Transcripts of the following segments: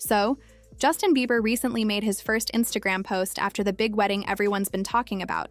So, Justin Bieber recently made his first Instagram post after the big wedding everyone's been talking about,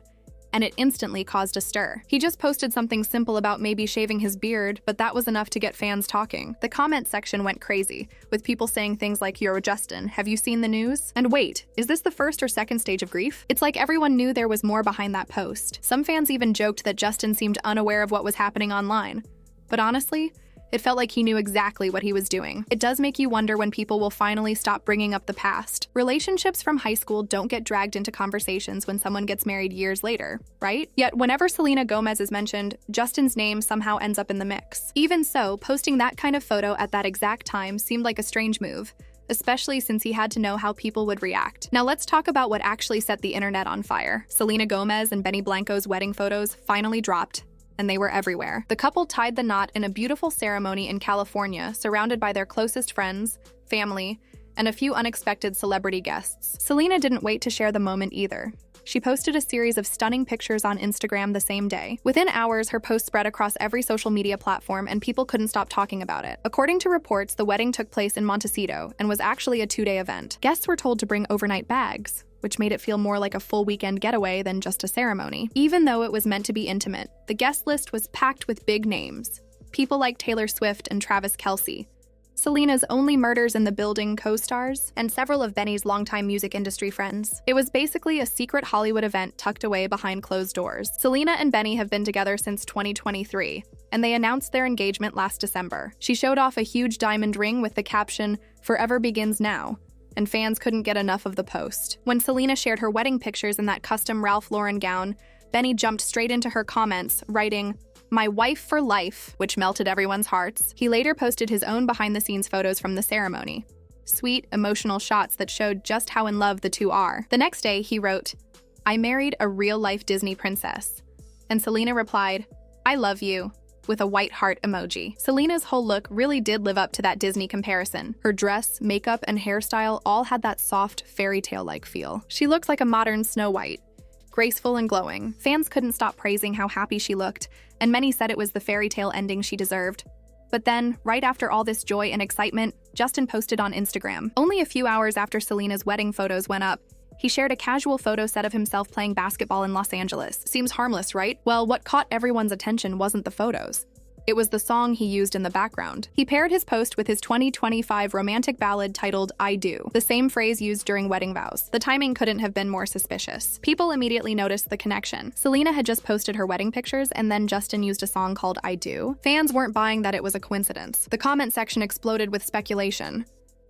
and it instantly caused a stir. He just posted something simple about maybe shaving his beard, but that was enough to get fans talking. The comment section went crazy, with people saying things like, "Yo, Justin, have you seen the news?" And wait, is this the first or second stage of grief? It's like everyone knew there was more behind that post. Some fans even joked that Justin seemed unaware of what was happening online. But honestly, it felt like he knew exactly what he was doing. It does make you wonder when people will finally stop bringing up the past. Relationships from high school don't get dragged into conversations when someone gets married years later, right? Yet whenever Selena Gomez is mentioned, Justin's name somehow ends up in the mix. Even so, posting that kind of photo at that exact time seemed like a strange move, especially since he had to know how people would react. Now let's talk about what actually set the internet on fire. Selena Gomez and Benny Blanco's wedding photos finally dropped, and they were everywhere. The couple tied the knot in a beautiful ceremony in California, surrounded by their closest friends, family, and a few unexpected celebrity guests. Selena didn't wait to share the moment either. She posted a series of stunning pictures on Instagram the same day. Within hours, her post spread across every social media platform, and people couldn't stop talking about it. According to reports, the wedding took place in Montecito and was actually a 2-day event. Guests were told to bring overnight bags, which made it feel more like a full weekend getaway than just a ceremony. Even though it was meant to be intimate, the guest list was packed with big names. People like Taylor Swift and Travis Kelce, Selena's Only Murders in the Building co-stars, and several of Benny's longtime music industry friends. It was basically a secret Hollywood event tucked away behind closed doors. Selena and Benny have been together since 2023, and they announced their engagement last December. She showed off a huge diamond ring with the caption, "Forever Begins Now," and fans couldn't get enough of the post. When Selena shared her wedding pictures in that custom Ralph Lauren gown, Benny jumped straight into her comments, writing, "My wife for life," which melted everyone's hearts. He later posted his own behind-the-scenes photos from the ceremony. Sweet, emotional shots that showed just how in love the two are. The next day, he wrote, "I married a real-life Disney princess." And Selena replied, "I love you," with a white heart emoji. Selena's whole look really did live up to that Disney comparison. Her dress, makeup, and hairstyle all had that soft, fairy tale-like feel. She looked like a modern Snow White, graceful and glowing. Fans couldn't stop praising how happy she looked, and many said it was the fairy tale ending she deserved. But then, right after all this joy and excitement, Justin posted on Instagram. Only a few hours after Selena's wedding photos went up, he shared a casual photo set of himself playing basketball in Los Angeles. Seems harmless, right? Well, what caught everyone's attention wasn't the photos. It was the song he used in the background. He paired his post with his 2025 romantic ballad titled "I Do," the same phrase used during wedding vows. The timing couldn't have been more suspicious. People immediately noticed the connection. Selena had just posted her wedding pictures, and then Justin used a song called "I Do." Fans weren't buying that it was a coincidence. The comment section exploded with speculation.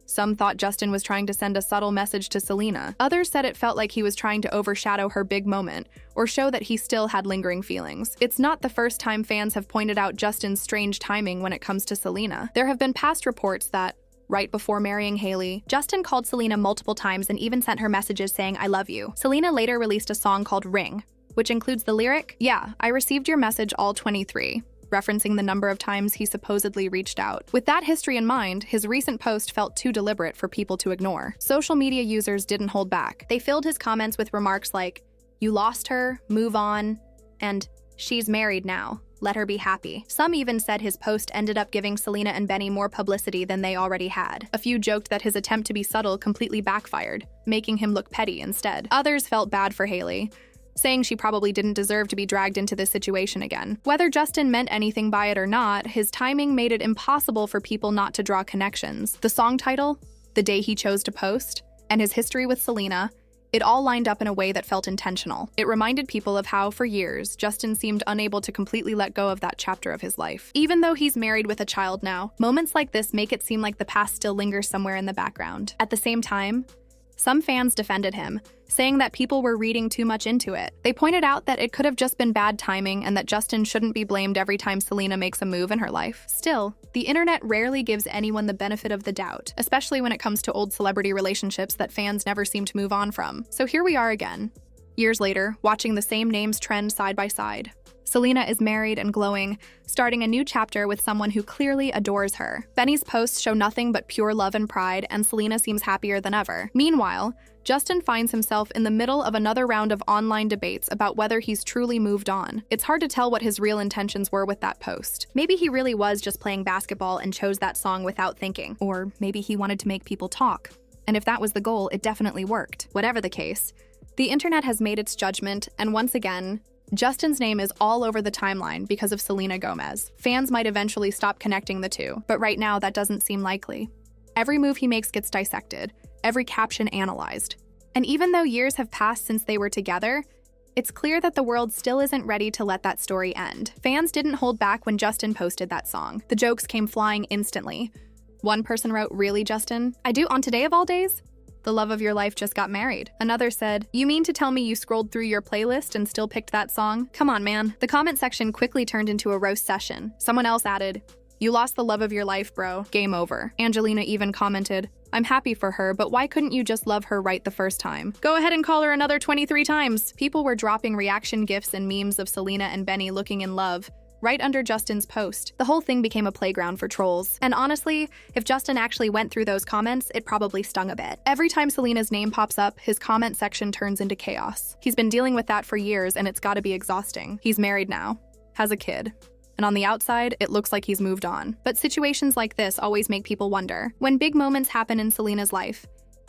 Some thought Justin was trying to send a subtle message to Selena. Others said it felt like he was trying to overshadow her big moment, or show that he still had lingering feelings. It's not the first time fans have pointed out Justin's strange timing when it comes to Selena. There have been past reports that, right before marrying Hailey, Justin called Selena multiple times and even sent her messages saying, "I love you." Selena later released a song called "Ring," which includes the lyric, "Yeah, I received your message all 23. referencing the number of times he supposedly reached out. With that history in mind, his recent post felt too deliberate for people to ignore. Social media users didn't hold back. They filled his comments with remarks like, "You lost her, move on," and "She's married now, let her be happy." Some even said his post ended up giving Selena and Benny more publicity than they already had. A few joked that his attempt to be subtle completely backfired, making him look petty instead. Others felt bad for Hailey, saying she probably didn't deserve to be dragged into this situation again. Whether Justin meant anything by it or not, his timing made it impossible for people not to draw connections. The song title, the day he chose to post, and his history with Selena, it all lined up in a way that felt intentional. It reminded people of how, for years, Justin seemed unable to completely let go of that chapter of his life. Even though he's married with a child now, moments like this make it seem like the past still lingers somewhere in the background. At the same time, some fans defended him, saying that people were reading too much into it. They pointed out that it could have just been bad timing and that Justin shouldn't be blamed every time Selena makes a move in her life. Still, the internet rarely gives anyone the benefit of the doubt, especially when it comes to old celebrity relationships that fans never seem to move on from. So here we are again, years later, watching the same names trend side by side. Selena is married and glowing, starting a new chapter with someone who clearly adores her. Benny's posts show nothing but pure love and pride, and Selena seems happier than ever. Meanwhile, Justin finds himself in the middle of another round of online debates about whether he's truly moved on. It's hard to tell what his real intentions were with that post. Maybe he really was just playing basketball and chose that song without thinking. Or maybe he wanted to make people talk. And if that was the goal, it definitely worked. Whatever the case, the internet has made its judgment, and once again, Justin's name is all over the timeline because of Selena Gomez. Fans might eventually stop connecting the two, but right now that doesn't seem likely. Every move he makes gets dissected, every caption analyzed. And even though years have passed since they were together, it's clear that the world still isn't ready to let that story end. Fans didn't hold back when Justin posted that song. The jokes came flying instantly. One person wrote, "Really, Justin? I do on today of all days? The love of your life just got married." Another said, "You mean to tell me you scrolled through your playlist and still picked that song? Come on, man." The comment section quickly turned into a roast session. Someone else added, "You lost the love of your life, bro. Game over." Angelina even commented, "I'm happy for her, but why couldn't you just love her right the first time? Go ahead and call her another 23 times. People were dropping reaction gifs and memes of Selena and Benny looking in love right under Justin's post. The whole thing became a playground for trolls. And honestly, if Justin actually went through those comments, it probably stung a bit. Every time Selena's name pops up, his comment section turns into chaos. He's been dealing with that for years, and it's gotta be exhausting. He's married now, has a kid, and on the outside, it looks like he's moved on. But situations like this always make people wonder. When big moments happen in Selena's life,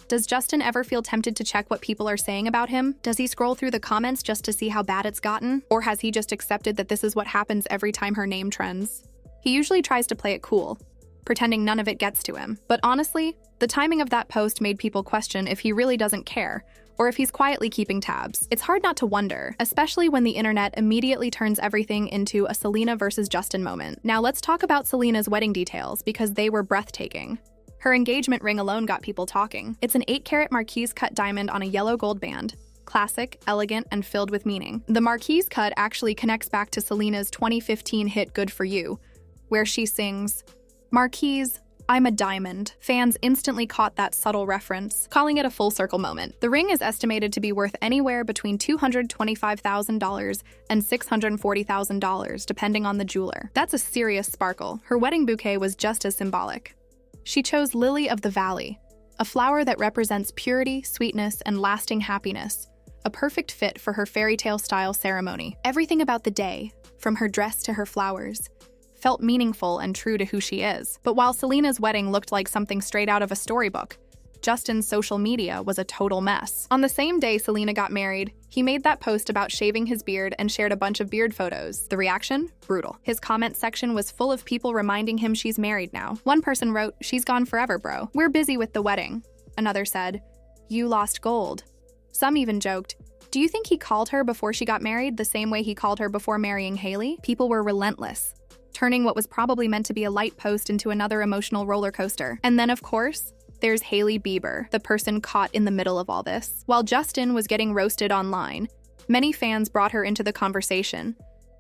does Justin ever feel tempted to check what people are saying about him? Does he scroll through the comments just to see how bad it's gotten? Or has he just accepted that this is what happens every time her name trends? He usually tries to play it cool, pretending none of it gets to him. But honestly, the timing of that post made people question if he really doesn't care, or if he's quietly keeping tabs. It's hard not to wonder, especially when the internet immediately turns everything into a Selena versus Justin moment. Now let's talk about Selena's wedding details, because they were breathtaking. Her engagement ring alone got people talking. It's an 8-carat Marquise cut diamond on a yellow gold band. Classic, elegant, and filled with meaning. The Marquise cut actually connects back to Selena's 2015 hit Good For You, where she sings, "Marquise, I'm a diamond." Fans instantly caught that subtle reference, calling it a full circle moment. The ring is estimated to be worth anywhere between $225,000 and $640,000, depending on the jeweler. That's a serious sparkle. Her wedding bouquet was just as symbolic. She chose Lily of the Valley, a flower that represents purity, sweetness, and lasting happiness, a perfect fit for her fairy tale style ceremony. Everything about the day, from her dress to her flowers, felt meaningful and true to who she is. But while Selena's wedding looked like something straight out of a storybook, Justin's social media was a total mess. On the same day Selena got married, he made that post about shaving his beard and shared a bunch of beard photos. The reaction? Brutal. His comment section was full of people reminding him she's married now. One person wrote, "She's gone forever, bro. We're busy with the wedding." Another said, "You lost gold." Some even joked, "Do you think he called her before she got married the same way he called her before marrying Hailey?" People were relentless, turning what was probably meant to be a light post into another emotional roller coaster. And then, of course, there's Hailey Bieber, the person caught in the middle of all this. While Justin was getting roasted online, many fans brought her into the conversation.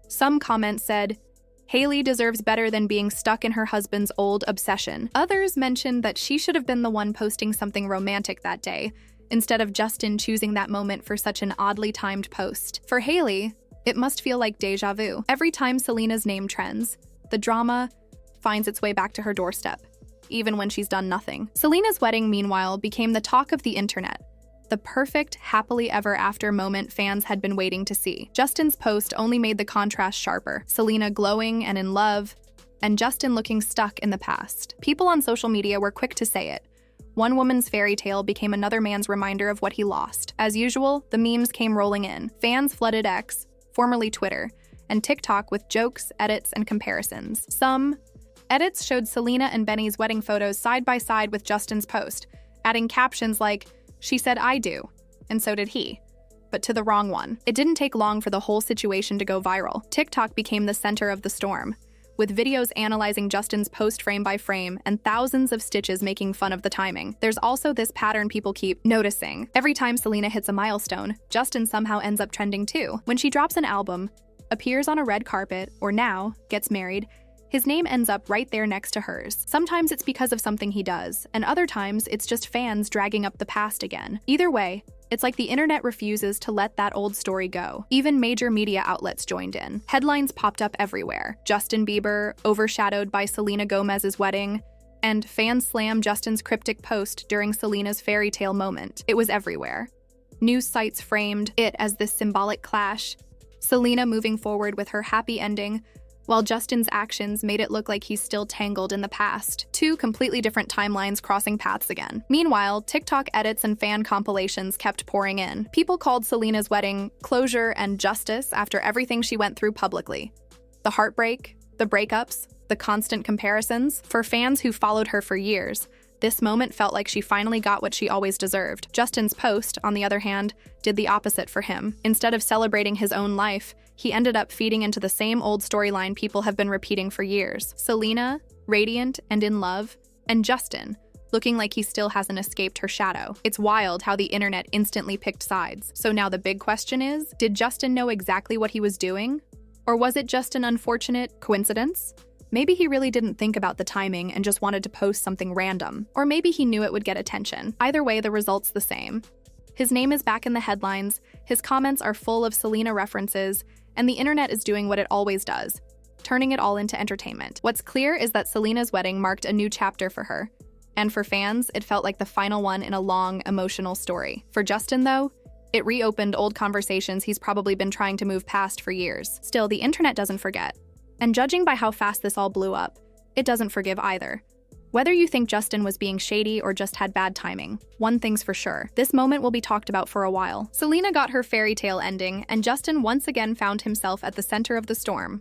Some comments said, "Hailey deserves better than being stuck in her husband's old obsession." Others mentioned that she should have been the one posting something romantic that day, instead of Justin choosing that moment for such an oddly timed post. For Hailey, it must feel like deja vu. Every time Selena's name trends, the drama finds its way back to her doorstep, even when she's done nothing. Selena's wedding, meanwhile, became the talk of the internet, the perfect happily ever after moment fans had been waiting to see. Justin's post only made the contrast sharper. Selena glowing and in love, and Justin looking stuck in the past. People on social media were quick to say it. One woman's fairy tale became another man's reminder of what he lost. As usual, the memes came rolling in. Fans flooded X, formerly Twitter, and TikTok with jokes, edits, and comparisons. Some edits showed Selena and Benny's wedding photos side by side with Justin's post, adding captions like, "She said I do," and so did he, but to the wrong one. It didn't take long for the whole situation to go viral. TikTok became the center of the storm, with videos analyzing Justin's post frame by frame and thousands of stitches making fun of the timing. There's also this pattern people keep noticing. Every time Selena hits a milestone, Justin somehow ends up trending too. When she drops an album, appears on a red carpet, or now gets married, his name ends up right there next to hers. Sometimes it's because of something he does, and other times it's just fans dragging up the past again. Either way, It's like the internet refuses to let that old story go. Even major media outlets joined in. Headlines popped up everywhere. Justin Bieber, overshadowed by Selena Gomez's wedding, and fans slam Justin's cryptic post during Selena's fairy tale moment. It was everywhere. News sites framed it as this symbolic clash, Selena moving forward with her happy ending, while Justin's actions made it look like he's still tangled in the past. Two completely different timelines crossing paths again. Meanwhile, TikTok edits and fan compilations kept pouring in. People called Selena's wedding closure and justice after everything she went through publicly. The heartbreak, the breakups, the constant comparisons. For fans who followed her for years, this moment felt like she finally got what she always deserved. Justin's post, on the other hand, did the opposite for him. Instead of celebrating his own life, he ended up feeding into the same old storyline people have been repeating for years. Selena, radiant and in love, and Justin, looking like he still hasn't escaped her shadow. It's wild how the internet instantly picked sides. So now the big question is, did Justin know exactly what he was doing? Or was it just an unfortunate coincidence? Maybe he really didn't think about the timing and just wanted to post something random. Or maybe he knew it would get attention. Either way, the result's the same. His name is back in the headlines, his comments are full of Selena references, and the internet is doing what it always does, turning it all into entertainment. What's clear is that Selena's wedding marked a new chapter for her. And for fans, it felt like the final one in a long, emotional story. For Justin, though, it reopened old conversations he's probably been trying to move past for years. Still, the internet doesn't forget. And judging by how fast this all blew up, it doesn't forgive either. Whether you think Justin was being shady or just had bad timing, one thing's for sure, this moment will be talked about for a while. Selena got her fairy tale ending, and Justin once again found himself at the center of the storm.